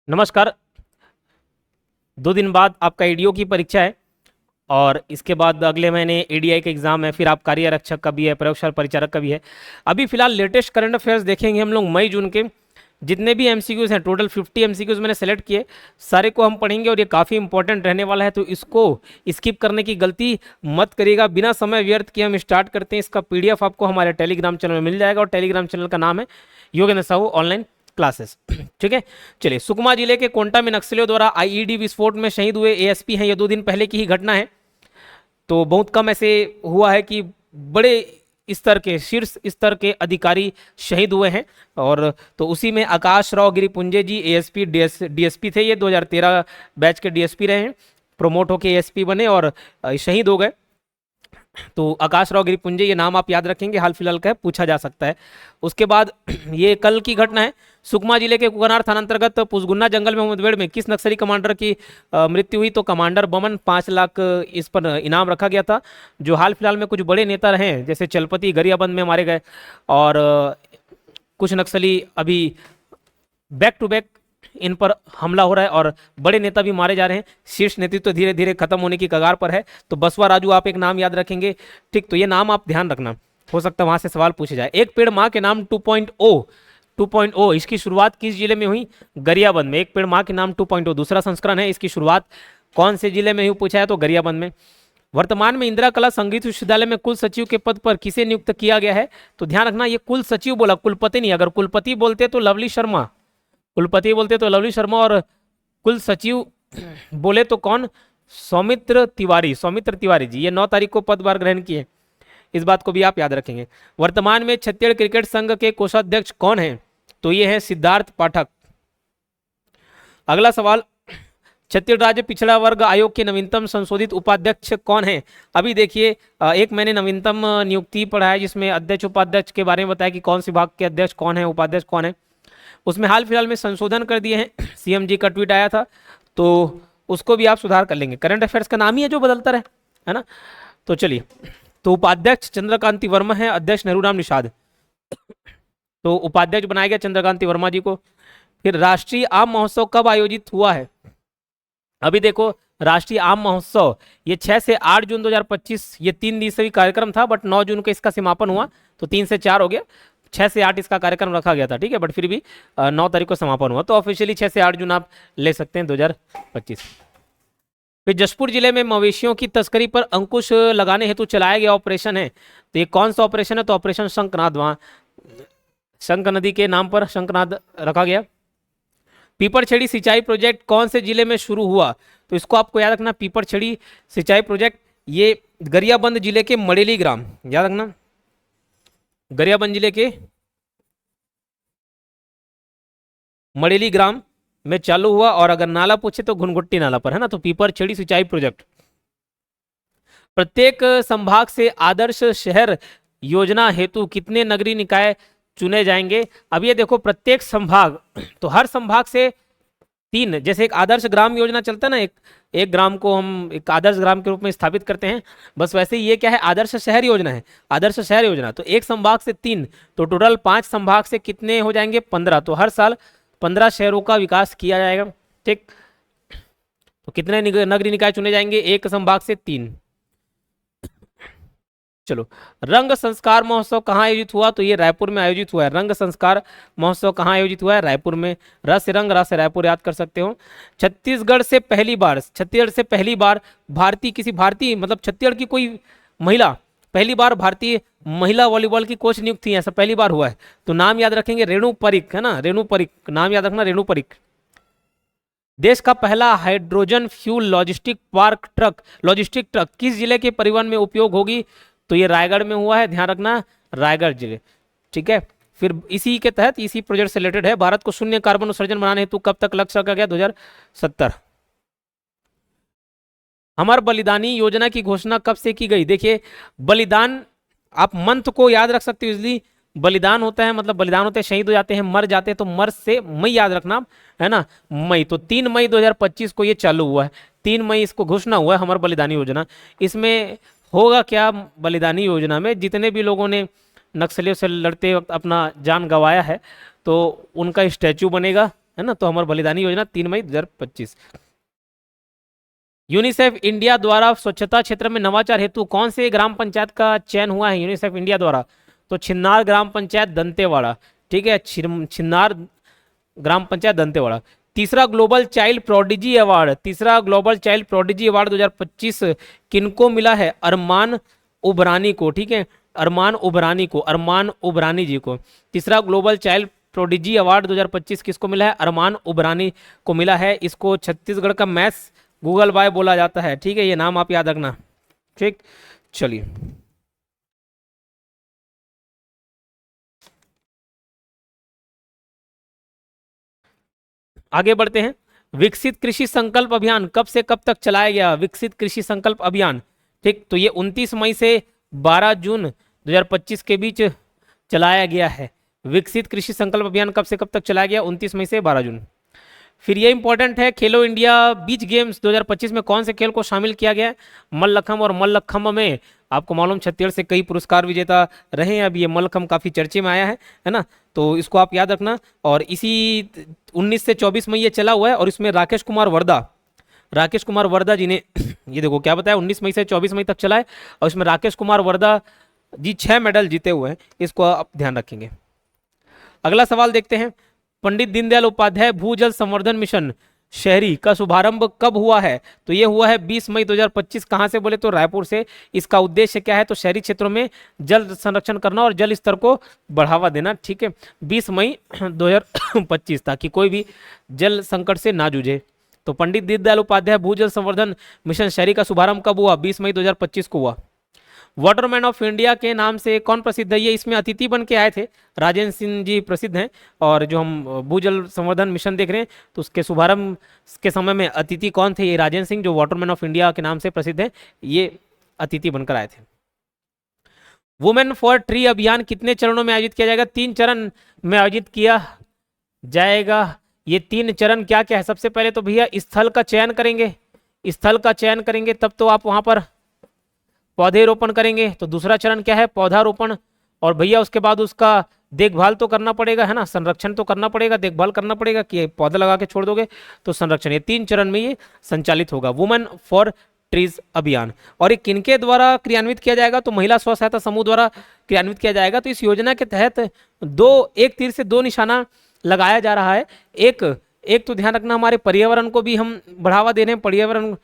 नमस्कार। 2 दिन बाद आपका ईडीओ की परीक्षा है और इसके बाद अगले महीने एडीआई का एग्जाम है। फिर आप कार्य आरक्षक का भी है, प्रयोगशाला परिचारक का भी है। अभी फिलहाल लेटेस्ट करंट अफेयर्स देखेंगे हम लोग मई जून के। जितने भी एमसीक्यूज हैं, टोटल 50 एमसीक्यूज मैंने सेलेक्ट किए, सारे को हम पढ़ेंगे और ये काफ़ी इंपॉर्टेंट रहने वाला है, तो इसको स्किप करने की गलती मत करिएगा। बिना समय व्यर्थ किए हम स्टार्ट करते हैं। इसका पीडीएफ आपको हमारे टेलीग्राम चैनल में मिल जाएगा और टेलीग्राम चैनल का नाम है योगेंद्र साहू ऑनलाइन क्लासेस। ठीक है, चलिए। सुकमा जिले के कोंटा में नक्सलियों द्वारा आईईडी विस्फोट में शहीद हुए एएसपी हैं। ये 2 दिन पहले की ही घटना है, तो बहुत कम ऐसे हुआ है कि बड़े स्तर के, शीर्ष स्तर के अधिकारी शहीद हुए हैं। और तो उसी में आकाश राव गिरिपुंजे जी एएसपी डीएसपी थे। ये 2013 बैच के डीएसपी रहे हैं, प्रमोट होके एएसपी बने और शहीद हो गए। तो आकाश राव गिरिपुंजे, ये नाम आप याद रखेंगे, हाल फिलहाल का है, पूछा जा सकता है। उसके बाद ये कल की घटना है। सुकमा जिले के कुकनार थाना अंतर्गत पुसगुन्ना जंगल में मुठभेड़ में किस नक्सली कमांडर की मृत्यु हुई? तो कमांडर बमन। 5 लाख इस पर इनाम रखा गया था। जो हाल फिलहाल में कुछ बड़े नेता रहे हैं, जैसे चलपति गरियाबंद में मारे गए और कुछ नक्सली अभी बैक टू बैक इन पर हमला हो रहा है और बड़े नेता भी मारे जा रहे हैं। शीर्ष नेतृत्व तो धीरे धीरे खत्म होने की कगार पर है। तो बसवा राजू, आप एक नाम याद रखेंगे, ठीक? तो ये नाम आप ध्यान रखना, हो सकता है वहां से सवाल पूछे जाए। एक पेड़ माँ के नाम 2.0 इसकी शुरुआत किस जिले में हुई? गरियाबंद में। एक पेड़ माँ के नाम 2.0 दूसरा संस्करण है। इसकी शुरुआत कौन से जिले में हुई पूछा है? तो गरियाबंद में। वर्तमान में इंदिरा कला संगीत विश्वविद्यालय में कुल सचिव के पद पर किसे नियुक्त किया गया है? तो ध्यान रखना, ये कुल सचिव बोला, कुलपति नहीं। अगर कुलपति बोलते तो लवली शर्मा, कुलपति बोलते तो लवली शर्मा, और कुल सचिव बोले तो कौन? सौमित्र तिवारी, सौमित्र तिवारी जी। ये 9 तारीख को पदभार ग्रहण किए, इस बात को भी आप याद रखेंगे। वर्तमान में छत्तीसगढ़ क्रिकेट संघ के कोषाध्यक्ष कौन हैं? तो ये है सिद्धार्थ पाठक। अगला सवाल, छत्तीसगढ़ राज्य पिछड़ा वर्ग आयोग के नवीनतम संशोधित उपाध्यक्ष कौन है? अभी देखिए, एक मैंने नवीनतम नियुक्ति पढ़ा है जिसमें अध्यक्ष उपाध्यक्ष के बारे में बताया कि कौन से विभाग के अध्यक्ष कौन है, उपाध्यक्ष कौन है। उसमें हाल फिलहाल में संशोधन कर दिए हैं। सीएम जी का ट्वीट आया था, तो उसको भी आप सुधार कर लेंगे। करंट अफेयर्स का नाम ही है जो बदलता रहे, है ना। तो चलिए, तो उपाध्यक्ष चंद्रकांति वर्मा है, अध्यक्ष नेहरूराम निषाद। तो उपाध्यक्ष बनाया गया चंद्रकांति वर्मा जी को। फिर राष्ट्रीय आम महोत्सव कब आयोजित हुआ है? अभी देखो, राष्ट्रीय आम महोत्सव ये 6 से 8 जून 2025, ये 3 दिवसीय कार्यक्रम था, बट 9 जून को इसका समापन हुआ, तो 3 से 4 हो गया। 6 से 8 इसका कार्यक्रम रखा गया था, ठीक है, बट फिर भी 9 तारीख को समापन हुआ, तो ऑफिशियली 6 से 8 जून आप ले सकते हैं 2025। फिर जशपुर जिले में मवेशियों की तस्करी पर अंकुश लगाने हेतु चलाया गया ऑपरेशन है, तो ये कौन सा ऑपरेशन है? तो ऑपरेशन शंखनाद। वहां शंख नदी के नाम पर शंखनाद रखा गया। पीपरछड़ी सिंचाई प्रोजेक्ट कौन से जिले में शुरू हुआ? तो इसको आपको याद रखना, पीपरछड़ी सिंचाई प्रोजेक्ट ये गरियाबंद जिले के मड़ेली ग्राम, याद रखना, गरियाबंद जिले के मड़ेली ग्राम में चालू हुआ। और अगर नाला पूछे तो घुनघुट्टी नाला पर, है ना। तो पीपरछड़ी सिंचाई प्रोजेक्ट। प्रत्येक संभाग से आदर्श शहर योजना हेतु कितने नगरीय निकाय चुने जाएंगे? अब ये देखो, प्रत्येक संभाग, तो हर संभाग से 3, जैसे एक आदर्श ग्राम योजना चलता है ना, एक ग्राम को हम एक आदर्श ग्राम के रूप में स्थापित करते हैं, बस वैसे ही ये क्या है? आदर्श शहर योजना है, आदर्श शहर योजना। तो एक संभाग से 3, तो टोटल 5 संभाग से कितने हो जाएंगे? 15। तो हर साल 15 शहरों का विकास किया जाएगा, ठीक। तो कितने नगरीय निकाय चुने जाएंगे? एक संभाग से 3। चलो, रंग संस्कार महोत्सव कहाँ आयोजित हुआ? तो ये रायपुर में आयोजित हुआ है। रंग संस्कार महोत्सव कहाँ आयोजित हुआ है? रायपुर में। रस रंग रस रायपुर याद कर सकते हो। छत्तीसगढ़ से पहली बार भारतीय मतलब छत्तीसगढ़ की कोई महिला पहली बार भारतीय महिला वॉलीबॉल की कोच नियुक्त थी, ऐसा पहली बार हुआ है। तो नाम याद रखेंगे, रेणु परिक, है ना, रेणु परिक, नाम याद रखना, रेणु परिक। देश का पहला हाइड्रोजन फ्यूल लॉजिस्टिक ट्रक किस जिले के परिवहन में उपयोग होगी? तो ये रायगढ़ में हुआ है, ध्यान रखना, रायगढ़ जिले, ठीक है। फिर इसी के तहत, इसी प्रोजेक्ट से रिलेटेड है, भारत को शून्य कार्बन उत्सर्जन बनाने हेतु कब तक लक्ष्य रखा गया? 2070। अमर बलिदानी योजना की घोषणा कब से की गई? देखिए, बलिदान आप मंथ को याद रख सकते हो इजली। बलिदान होता है, मतलब बलिदान होते हैं, शहीद हो जाते हैं, मर जाते हैं, तो मर से मई याद रखना, है ना, मई। तो 3 मई 2025 को ये चालू हुआ है, 3 मई इसको घोषणा हुआ है, अमर बलिदानी योजना। इसमें होगा क्या? बलिदानी योजना में जितने भी लोगों ने नक्सलियों से लड़ते वक्त अपना जान गंवाया है, तो उनका स्टैचू बनेगा, है ना। तो अमर बलिदानी योजना 3 मई 2025। यूनिसेफ इंडिया द्वारा स्वच्छता क्षेत्र में नवाचार हेतु कौन से ग्राम पंचायत का चयन हुआ है यूनिसेफ इंडिया द्वारा? तो छिन्नार ग्राम पंचायत दंतेवाड़ा, ठीक है, छिन्नार ग्राम पंचायत दंतेवाड़ा। तीसरा ग्लोबल चाइल्ड प्रोडिजी अवार्ड, तीसरा ग्लोबल चाइल्ड प्रोडिजी अवार्ड 2025 किनको मिला है? अरमान उबरानी को, ठीक है, अरमान उबरानी को, अरमान उबरानी जी को। तीसरा ग्लोबल चाइल्ड प्रोडिजी अवार्ड 2025 किसको मिला है? अरमान उबरानी को मिला है। इसको छत्तीसगढ़ का मैथ्स गूगल बाय बोला जाता है, ठीक है, ये नाम आप याद रखना, ठीक। चलिए आगे बढ़ते हैं। विकसित कृषि संकल्प अभियान कब से कब तक चलाया गया? विकसित कृषि संकल्प अभियान, ठीक, तो ये 29 मई से 12 जून 2025 के बीच चलाया गया है। विकसित कृषि संकल्प अभियान कब से कब तक चलाया गया? 29 मई से 12 जून। फिर ये इंपॉर्टेंट है, खेलो इंडिया बीच गेम्स 2025 में कौन से खेल को शामिल किया गया है? मल्लखम्ब, और मल्लखम्ब में आपको मालूम छत्तीसगढ़ से कई पुरस्कार विजेता रहे हैं। अब ये मल्लखम्ब काफी चर्चे में आया है ना, तो इसको आप याद रखना। और इसी 19 से 24 मई ये चला हुआ है, और इसमें राकेश कुमार वर्धा जी ने ये देखो क्या बताया, 19 मई से 24 मई तक चला है, और इसमें राकेश कुमार वर्धा जी 6 मेडल जीते हुए हैं, इसको आप ध्यान रखेंगे। अगला सवाल देखते हैं, पंडित दीनदयाल उपाध्याय भूजल संवर्धन मिशन शहरी का शुभारंभ कब हुआ है? तो ये हुआ है 20 मई 2025। कहाँ से बोले? तो रायपुर से। इसका उद्देश्य क्या है? तो शहरी क्षेत्रों में जल संरक्षण करना और जल स्तर को बढ़ावा देना, ठीक है, 20 मई 2025, ताकि कोई भी जल संकट से ना जूझे। तो पंडित दीनदयाल उपाध्याय भूजल संवर्धन मिशन शहरी का शुभारंभ कब हुआ? 20 मई 2025 को हुआ। वाटरमैन ऑफ इंडिया के नाम से कौन प्रसिद्ध है? ये इसमें अतिथि बन के आए थे, राजेंद्र सिंह जी प्रसिद्ध हैं। और जो हम भूजल संवर्धन मिशन देख रहे हैं, तो उसके शुभारंभ के समय में अतिथि कौन थे? ये राजेंद्र सिंह, जो वाटरमैन ऑफ इंडिया के नाम से प्रसिद्ध है, ये अतिथि बनकर आए थे। वुमेन फॉर ट्री अभियान कितने चरणों में आयोजित किया जाएगा? 3 चरण में आयोजित किया जाएगा। ये 3 चरण क्या क्या है? सबसे पहले तो भैया स्थल का चयन करेंगे, स्थल का चयन करेंगे, तब तो आप वहां पर पौधे रोपण करेंगे। तो दूसरा चरण क्या है? पौधारोपण। और भैया उसके बाद उसका देखभाल तो करना पड़ेगा, है ना, संरक्षण तो करना पड़ेगा, देखभाल करना पड़ेगा, कि पौधा लगा के छोड़ दोगे तो संरक्षण। ये 3 चरण में ये संचालित होगा, वुमेन फॉर ट्रीज अभियान। और ये किनके द्वारा क्रियान्वित किया जाएगा? तो महिला स्व सहायता समूह द्वारा क्रियान्वित किया जाएगा। तो इस योजना के तहत एक तीर से 2 निशाना लगाया जा रहा है। एक तो ध्यान रखना, हमारे पर्यावरण को भी हम बढ़ावा दे रहे हैं, पर्यावरण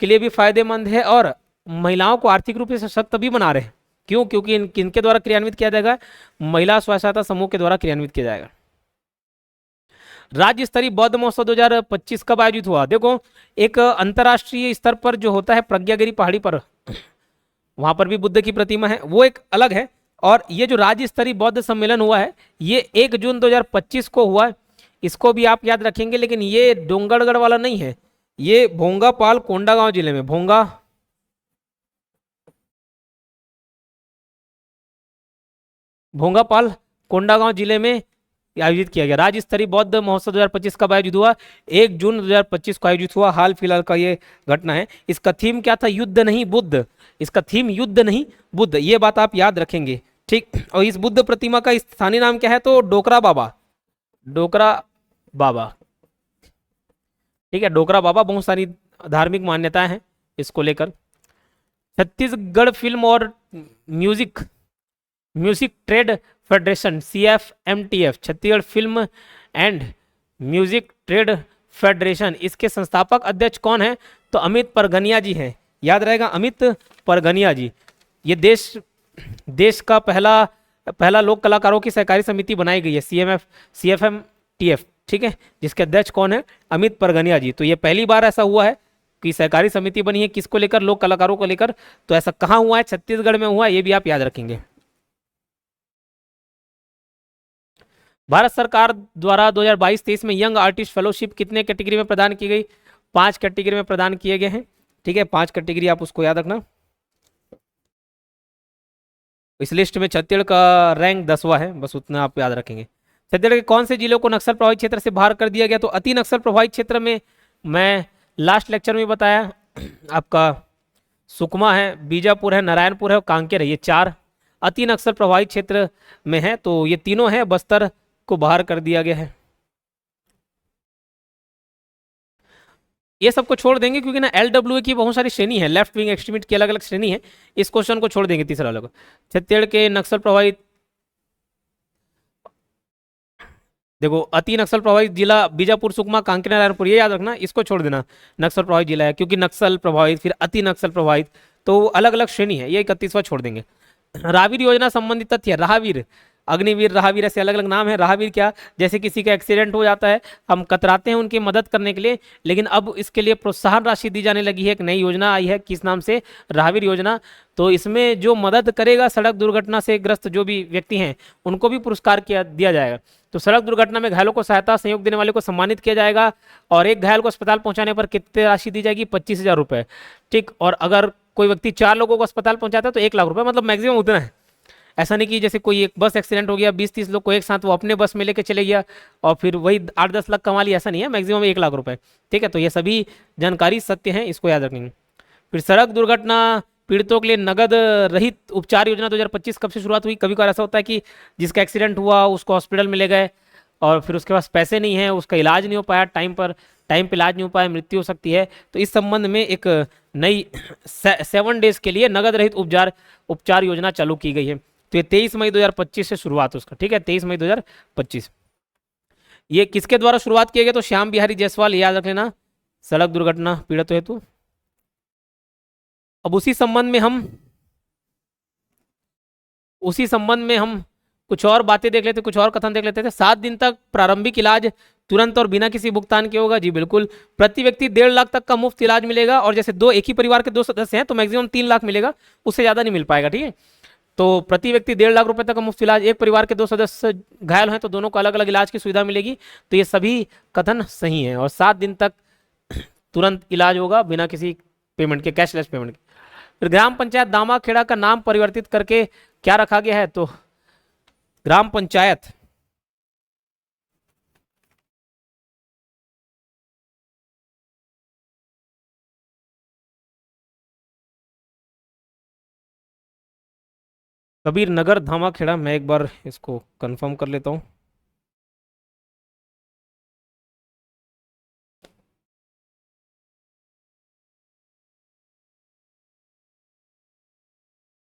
के लिए भी फायदेमंद है, और महिलाओं को आर्थिक रूप से सशक्त भी बना रहे हैं। क्यों? क्योंकि किनके द्वारा क्रियान्वित किया जाएगा? महिला स्व सहायता समूह के द्वारा क्रियान्वित किया जाएगा। राज्य स्तरीय बौद्ध महोत्सव 2025 कब आयोजित हुआ? देखो, एक अंतर्राष्ट्रीय स्तर पर जो होता है प्रज्ञागिरी पहाड़ी पर, वहां पर भी बुद्ध की प्रतिमा है, वो एक अलग है। और ये जो राज्य स्तरीय बौद्ध सम्मेलन हुआ है, ये 1 जून 2025 को हुआ है। इसको भी आप याद रखेंगे, लेकिन ये डोंगरगढ़ वाला नहीं है, ये भोंगापाल कोंडागांव जिले में, भोंगापाल कोंडागांव जिले में आयोजित किया गया। राज्य स्तरीय बौद्ध महोत्सव 2025 कब आयोजित हुआ? 1 जून 2025 को आयोजित हुआ, हाल फिलहाल का ये घटना है। इसका थीम क्या था? युद्ध नहीं बुद्ध। इसका थीम युद्ध नहीं बुद्ध, ये बात आप याद रखेंगे, ठीक। और इस बुद्ध प्रतिमा का स्थानीय नाम क्या है? तो डोकरा बाबा, डोकरा बाबा, ठीक है, डोकरा बाबा। बहुत सारी धार्मिक मान्यताएं हैं इसको लेकर। छत्तीसगढ़ फिल्म और music trade federation CFMTF, Chhattisgarh film and music trade federation, इसके संस्थापक अध्यक्ष कौन है? तो अमित परगनिया जी हैं, याद रहेगा, अमित परगनिया जी। ये देश का पहला लोक कलाकारों की सहकारी समिति बनाई गई है, CFMTF, ठीक है, जिसके अध्यक्ष कौन है? अमित परगनिया जी। तो ये पहली बार ऐसा हुआ है कि सहकारी समिति बनी है, किसको लेकर? लोक कलाकारों को लेकर। तो ऐसा कहाँ हुआ है? छत्तीसगढ़ में हुआ, ये भी आप याद रखेंगे। भारत सरकार द्वारा 2022-23 में यंग आर्टिस्ट फेलोशिप कितने कैटेगरी में प्रदान की गई? 5 कैटेगरी में प्रदान किए गए हैं, ठीक है, 5 कैटेगरी, आप उसको याद रखना। इस लिस्ट में छत्तीसगढ़ का रैंक 10वां है, बस उतना आप याद रखेंगे। छत्तीसगढ़ के कौन से जिलों को नक्सल प्रभावित क्षेत्र से बाहर कर दिया गया? तो अति नक्सल प्रभावित क्षेत्र में मैं लास्ट लेक्चर में बताया, आपका सुकमा है, बीजापुर है, नारायणपुर है और कांकेर है, ये 4 अति नक्सल प्रभावित क्षेत्र में है। तो ये तीनों है, बस्तर को बाहर कर दिया गया है। ये सबको छोड़ देंगे क्योंकि ना LWA की बहुत सारी श्रेणी है, लेफ्ट विंग एक्सट्रीमिस्ट की अलग अलग श्रेणी है। इस क्वेश्चन को छोड़ देंगे तीसरा वाला को। छत्तीसगढ़ के नक्सल प्रभावित, देखो अति नक्सल प्रभावित जिला बीजापुर, सुकमा, कांकेर, नारायणपुर, ये याद रखना, इसको छोड़ देना। नक्सल प्रभावित जिला है क्योंकि नक्सल प्रभावित फिर अति नक्सल प्रभावित, तो अलग अलग श्रेणी है, ये 31वां छोड़ देंगे। राहवीर योजना संबंधित तथ्य, राहवीर, अग्निवीर, राहवीर ऐसे अलग अलग नाम है। राहवीर क्या, जैसे किसी का एक्सीडेंट हो जाता है, हम कतराते हैं उनकी मदद करने के लिए, लेकिन अब इसके लिए प्रोत्साहन राशि दी जाने लगी है। एक नई योजना आई है, किस नाम से, राहवीर योजना। तो इसमें जो मदद करेगा सड़क दुर्घटना से ग्रस्त जो भी व्यक्ति हैं उनको भी पुरस्कार दिया जाएगा। तो सड़क दुर्घटना में घायलों को सहायता सहयोग देने वाले को सम्मानित किया जाएगा, और एक घायल को अस्पताल पहुंचाने पर कितनी राशि दी जाएगी, 25,000 रुपये। ठीक, और अगर कोई व्यक्ति 4 लोगों को अस्पताल पहुंचाता है तो 1 लाख रुपए, मतलब मैक्सिमम उतना है। ऐसा नहीं कि जैसे कोई एक बस एक्सीडेंट हो गया, 20-30 लोग को एक साथ वो अपने बस में लेके चले गया और फिर वही 8-10 लाख कमा लिया, ऐसा नहीं है, मैक्सिमम 1 लाख रुपए। ठीक है, तो ये सभी जानकारी सत्य है, इसको याद रखेंगे। फिर सड़क दुर्घटना पीड़ितों के लिए नगद रहित उपचार योजना 2025 कब से शुरुआत हुई। कभी कभार ऐसा होता है कि जिसका एक्सीडेंट हुआ उसको हॉस्पिटल में ले गए और फिर उसके पास पैसे नहीं है, उसका इलाज नहीं हो पाया टाइम पे इलाज नहीं हो पाया, मृत्यु हो सकती है। तो इस संबंध में एक नई 7 डेज के लिए नगद रहित उपचार योजना चालू की गई है। तो ये 23 मई 2025 से शुरुआत उसका। ठीक है, 23 मई 2025। ये किसके द्वारा शुरुआत किया गया, तो श्याम बिहारी जायसवाल, याद रख लेना, सड़क दुर्घटना पीड़ित हेतु। अब उसी संबंध में हम कुछ और बातें देख लेते, कुछ और कथन देख लेते थे। 7 दिन तक प्रारंभिक इलाज तुरंत और बिना किसी भुगतान के होगा। जी बिल्कुल, प्रति व्यक्ति 1.5 लाख तक का मुफ्त इलाज मिलेगा, और जैसे एक ही परिवार के 2 सदस्य हैं तो मैक्सिमम 3 लाख मिलेगा, उससे ज्यादा नहीं मिल पाएगा। ठीक है, तो प्रति व्यक्ति 1.5 लाख रुपए तक का मुफ्त इलाज, एक परिवार के 2 सदस्य घायल हैं तो दोनों को अलग अलग इलाज की सुविधा मिलेगी। तो ये सभी कथन सही हैं, और 7 दिन तक तुरंत इलाज होगा बिना किसी पेमेंट के, कैशलेस पेमेंट के। फिर ग्राम पंचायत दामाखेड़ा का नाम परिवर्तित करके क्या रखा गया है, तो ग्राम पंचायत कबीर नगर धामाखेड़ा, मैं एक बार इसको कंफर्म कर लेता हूं।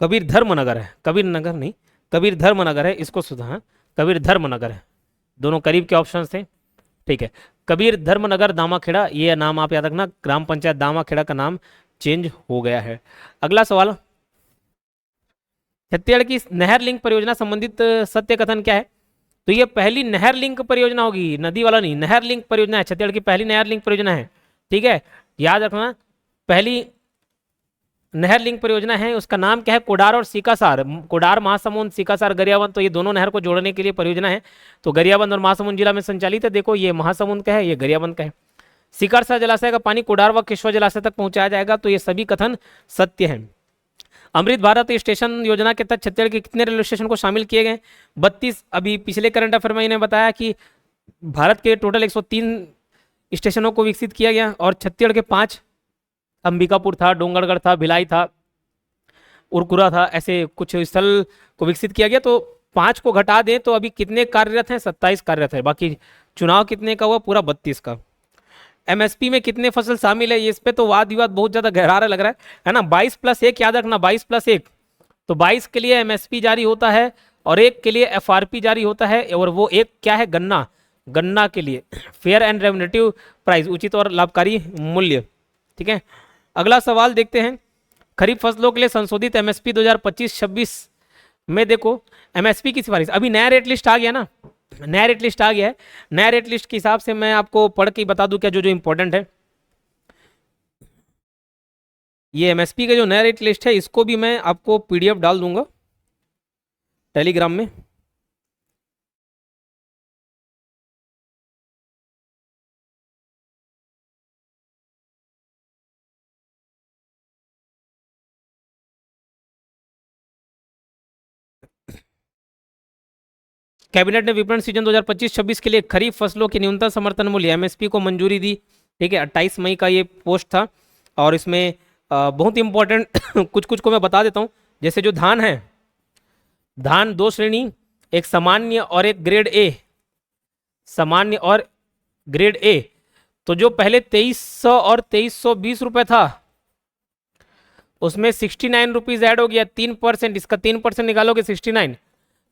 कबीर धर्मनगर है, कबीर नगर नहीं, कबीर धर्मनगर है, इसको सुधा, कबीर धर्मनगर है, दोनों करीब के ऑप्शन थे। ठीक है, कबीर धर्मनगर दामाखेड़ा, ये नाम आप याद रखना, ग्राम पंचायत दामाखेड़ा का नाम चेंज हो गया है। अगला सवाल, छत्तीसगढ़ की नहर लिंक परियोजना संबंधित सत्य कथन क्या है। तो ये पहली नहर लिंक परियोजना होगी, नदी वाला नहीं, नहर लिंक परियोजना है, छत्तीसगढ़ की पहली नहर लिंक परियोजना है। ठीक है, याद रखना, पहली नहर लिंक परियोजना है, उसका नाम क्या है, कोडार और सीकासार, कोडार महासमुंद, सीकासार गरियाबंद, तो ये दोनों नहर को जोड़ने के लिए परियोजना है। तो गरियाबंद और महासमुंद जिला में संचालित है। देखो ये महासमुंद का है, ये गरियाबंद का है। सीकासार जलाशय का पानी कोडार व केशवा जलाशय तक पहुंचाया जाएगा, तो ये सभी कथन सत्य है। अमृत भारत स्टेशन योजना के तहत छत्तीसगढ़ के कितने रेलवे स्टेशन को शामिल किए गए, 32। अभी पिछले करंट अफेयर में इन्हें बताया कि भारत के टोटल 103 स्टेशनों को विकसित किया गया, और छत्तीसगढ़ के 5, अंबिकापुर था, डोंगरगढ़ था, भिलाई था, उरकुरा था, ऐसे कुछ स्थल को विकसित किया गया। तो 5 को घटा दें तो अभी कितने कार्यरत हैं, 27 कार्यरत है। बाकी चुनाव कितने का हुआ, पूरा 32 का। एमएसपी में कितने फसल शामिल है, इस पे तो वाद विवाद बहुत ज्यादा गहरा लग रहा है ना। 22+1 याद रखना, 22+1, तो 22 के लिए एमएसपी जारी होता है और 1 के लिए एफआरपी जारी होता है, और वो एक क्या है, गन्ना के लिए फेयर एंड रेम्युनेटिव प्राइस, उचित और लाभकारी मूल्य। ठीक है, अगला सवाल देखते हैं। खरीफ फसलों के लिए संशोधित एमएसपी 2025-26 में देखो एमएसपी की सिफारिश, अभी नया रेट लिस्ट आ गया ना, नया रेट लिस्ट आ गया है। नया रेट लिस्ट के हिसाब से मैं आपको पढ़ के बता दूं क्या जो जो इंपॉर्टेंट है। ये एमएसपी का जो नया रेट लिस्ट है इसको भी मैं आपको पीडीएफ डाल दूंगा टेलीग्राम में। कैबिनेट ने विपणन सीजन 2025-26 के लिए खरीफ फसलों के न्यूनतम समर्थन मूल्य एमएसपी को मंजूरी दी। ठीक है, 28 मई का ये पोस्ट था, और इसमें बहुत इंपॉर्टेंट कुछ कुछ को मैं बता देता हूँ। जैसे जो धान है, धान 2 श्रेणी, एक सामान्य और एक ग्रेड ए, सामान्य और ग्रेड ए। तो जो पहले 2300 और 2320 रुपए था उसमें 69 रुपीज ऐड हो गया 3%, इसका 3% निकालोगे 69,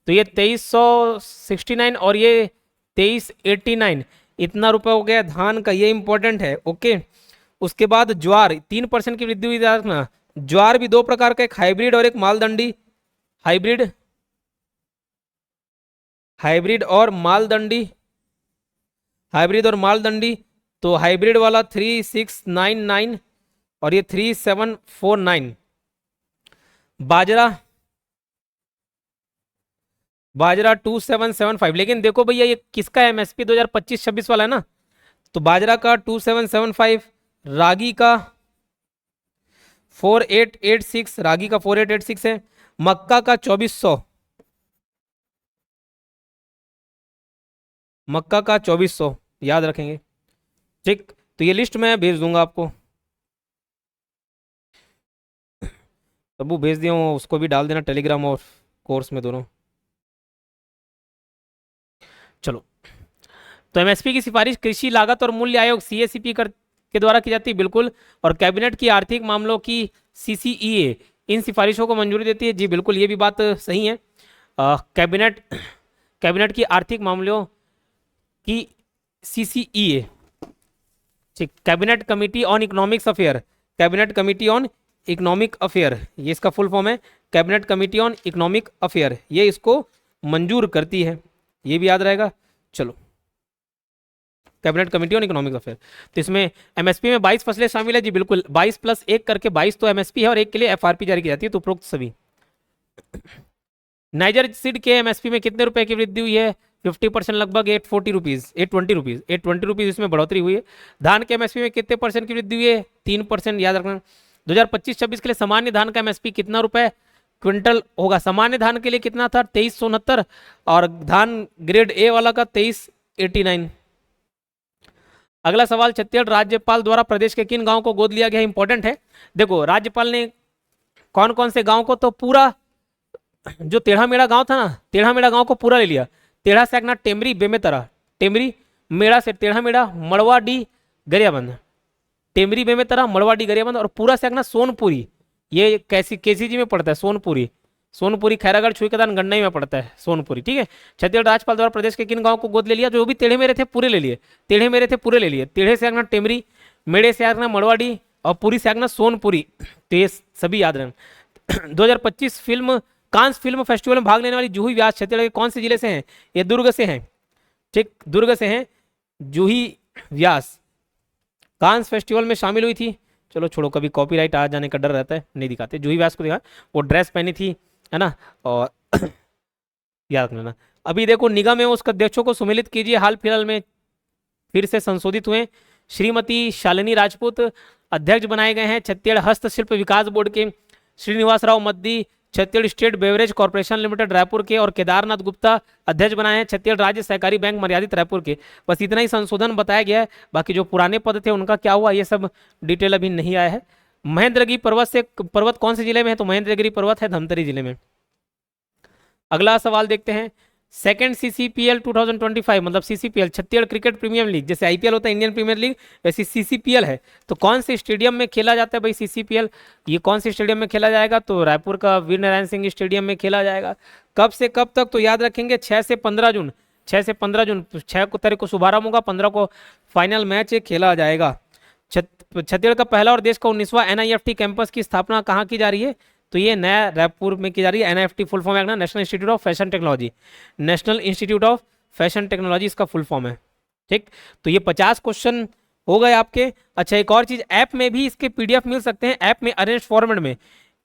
तो ये 2369 और ये 2389, इतना रुपए हो गया धान का, ये इंपॉर्टेंट है। ओके, उसके बाद ज्वार 3% की वृद्धि हुई ना। ज्वार भी दो प्रकार का, एक हाइब्रिड और एक मालदंडी। हाइब्रिड हाइब्रिड और मालदंडी हाइब्रिड और मालदंडी। तो हाइब्रिड वाला 3699 और ये 3749। बाजरा बाजरा 2775। लेकिन देखो भैया ये किसका एमएसपी 2025-26 वाला है ना, तो बाजरा का 2775, रागी का 4886, रागी का 4886 है, मक्का का 2400, मक्का का 2400 याद रखेंगे। ठीक, तो ये लिस्ट मैं भेज दूंगा आपको, तब्बू भेज दिया हूँ, उसको भी डाल देना टेलीग्राम और कोर्स में दोनों। चलो, तो एमएसपी की सिफारिश कृषि लागत और मूल्य आयोग सीएसीपी के द्वारा की जाती है, बिल्कुल। और कैबिनेट की आर्थिक मामलों की सीसीईए इन सिफारिशों को मंजूरी देती है, जी बिल्कुल, ये भी बात सही है। कैबिनेट की आर्थिक मामलों की सीसीईए, ठीक, cabinet committee on economics affair, cabinet committee on economic affair, ये इसका फुल फॉर्म है, cabinet committee on economic affair, ये इसको मंजूर करती है, ये भी याद रहेगा। चलो, cabinet committee on economic affair, तो इसमें एमएसपी में 22 फसलें शामिल है, जी बिल्कुल, 22 + 1 करके 22 तो एमएसपी है और एक के लिए एफआरपी जारी की जाती है, तो उपरोक्त सभी। नाइजर सीड के एमएसपी में कितने रुपए की वृद्धि हुई है? 50% लगभग 840 रुपीज, 820 रुपीज इसमें बढ़ोतरी हुई है। धान के एमएसपी में कितने परसेंट की वृद्धि हुई है? 3%, याद रखना। 2025-26 के लिए सामान्य धान का एमएसपी कितना रुपए क्विंटल होगा? सामान्य धान के लिए कितना था? 2369, और धान ग्रेड ए वाला का 2389। अगला सवाल, छत्तीसगढ़ राज्यपाल द्वारा प्रदेश के किन गांव को गोद लिया गया? इंपॉर्टेंट है। देखो, राज्यपाल ने कौन कौन से गांव को, तो पूरा जो टेढ़ा-मेढ़ा गांव था ना, टेढ़ा-मेढ़ा गांव को पूरा ले लिया। टेढ़ा से आगना टेमरी बेमेतरा, टेमरी मेड़ा से टेढ़ा-मेढ़ा मड़वाडी गरियाबंद, टेमरी बेमेतरा मड़वाडी गरियाबंद, और पूरा से आगना सोनपुरी, ये कैसी केसीजी में पड़ता है, सोनपुरी, सोनपुरी खैरागढ़ छुईकदान गन्नई में पड़ता है सोनपुरी, ठीक है। छत्तीसगढ़ राज्यपाल द्वारा प्रदेश के किन गांव को गोद ले लिया? जो भी टेढ़े मेरे थे पूरे ले लिए, टेढ़े मेरे थे पूरे ले लिए। टेढ़े से आगना टेमरी, मेड़े से आगना मड़वाडी, और पूरी से आगना सोनपुरी, तो ये सभी याद रखें। 2025 फिल्म कांस फिल्म फेस्टिवल में भाग लेने वाली जूही व्यास छत्तीसगढ़ के कौन से जिले से हैं? ये दुर्ग से हैं, ठीक, दुर्ग से हैं जूही व्यास, कांस फेस्टिवल में शामिल हुई थी। चलो छोड़ो, कभी कॉपीराइट आ जाने का डर रहता है, नहीं दिखाते। जूही व्यास को दिखा, वो ड्रेस पहनी थी, है ना, और याद रख लेना। अभी देखो, निगम एवं उसके अध्यक्षों को सुमेलित कीजिए। हाल फिलहाल में फिर से संशोधित हुए। श्रीमती शालिनी राजपूत अध्यक्ष बनाए गए हैं छत्तीसगढ़ हस्तशिल्प विकास बोर्ड के। Srinivas Rao Maddi Chhattisgarh state beverage corporation limited Raipur के, और केदारनाथ गुप्ता अध्यक्ष बनाए हैं छत्तीसगढ़ राज्य सहकारी बैंक मर्यादित रायपुर के। बस इतना ही संशोधन बताया गया है, बाकी जो पुराने पद थे उनका क्या हुआ ये सब डिटेल अभी नहीं आया है। महेंद्रगिरी पर्वत कौन से जिले में है? तो महेंद्रगिरी पर्वत है धमतरी जिले में। अगला सवाल देखते हैं, सेकंड सीसीपीएल 2025, मतलब CCPL Chhattisgarh cricket premier league, जैसे आईपीएल होता है इंडियन प्रीमियर लीग, वैसे सीसीपीएल है, तो कौन से स्टेडियम में खेला जाता है भाई सीसीपीएल? ये कौन से स्टेडियम में खेला जाएगा? तो रायपुर का वीर नारायण सिंह स्टेडियम में खेला जाएगा। कब से कब तक? तो याद रखेंगे 6 से 15 जून, 6 से 15 जून, 6 तारीख को शुभारंभ होगा, 15 को फाइनल मैच खेला जाएगा। छत्तीसगढ़ का पहला और देश का 19वां एनआईएफटी कैंपस की स्थापना कहाँ की जा रही है? तो ये नया रायपुर में की जा रही है। एनआईएफटी फुल फॉर्म है national institute of fashion technology, national institute of fashion technology इसका फुल फॉर्म है, ठीक। तो ये 50 क्वेश्चन हो गए आपके। अच्छा, एक और चीज, ऐप में भी इसके पीडीएफ मिल सकते हैं। ऐप में अरेंज फॉर्मेट में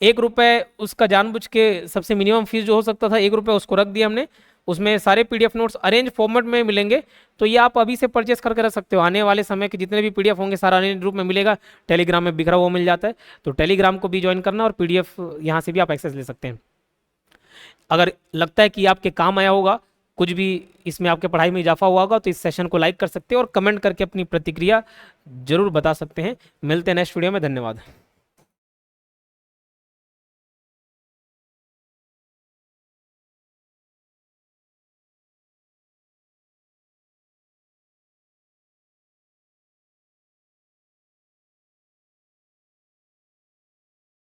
₹1 उसका जानबूझ के सबसे मिनिमम फीस जो हो सकता था ₹1 उसको रख दिया हमने। उसमें सारे पीडीएफ नोट्स अरेंज फॉर्मेट में मिलेंगे, तो ये आप अभी से परचेस करके रख सकते हो। आने वाले समय के जितने भी पीडीएफ होंगे सारा अरेंज रूप में मिलेगा। टेलीग्राम में बिखरा हुआ मिल जाता है, तो टेलीग्राम को भी ज्वाइन करना और पीडीएफ यहाँ से भी आप एक्सेस ले सकते हैं। अगर लगता है कि आपके काम आया होगा, कुछ भी इसमें आपके पढ़ाई में इजाफा हुआ होगा, तो इस सेशन को लाइक कर सकते हैं और कमेंट करके अपनी प्रतिक्रिया जरूर बता सकते हैं। मिलते हैं नेक्स्ट वीडियो में, धन्यवाद।